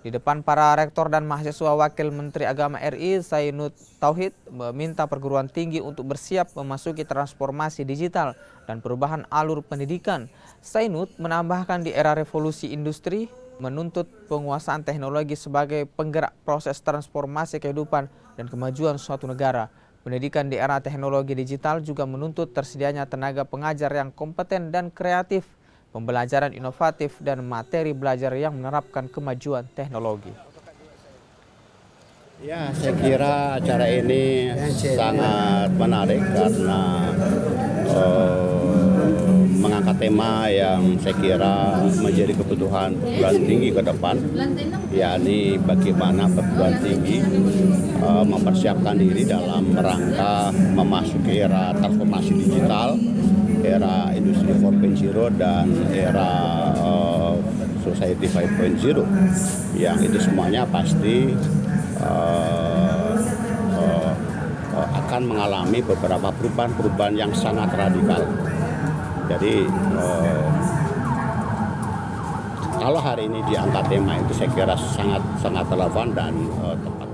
Di depan para rektor dan mahasiswa, Wakil Menteri Agama RI Zainud Tauhid meminta perguruan tinggi untuk bersiap memasuki transformasi digital dan perubahan alur pendidikan. Zainud menambahkan di era revolusi industri menuntut penguasaan teknologi sebagai penggerak proses transformasi kehidupan dan kemajuan suatu negara. Pendidikan di era teknologi digital juga menuntut tersedianya tenaga pengajar yang kompeten dan kreatif, pembelajaran inovatif, dan materi belajar yang menerapkan kemajuan teknologi. Ya, saya kira acara ini sangat menarik karena mengangkat tema yang saya kira menjadi kebutuhan perguruan tinggi ke depan, yakni bagaimana perguruan tinggi mempersiapkan diri dalam rangka memasuki era transformasi digital, era industri 4.0 dan era society 5.0, yang itu semuanya pasti akan mengalami beberapa perubahan-perubahan yang sangat radikal. Jadi kalau hari ini diangkat tema itu saya kira sangat relevan dan tepat.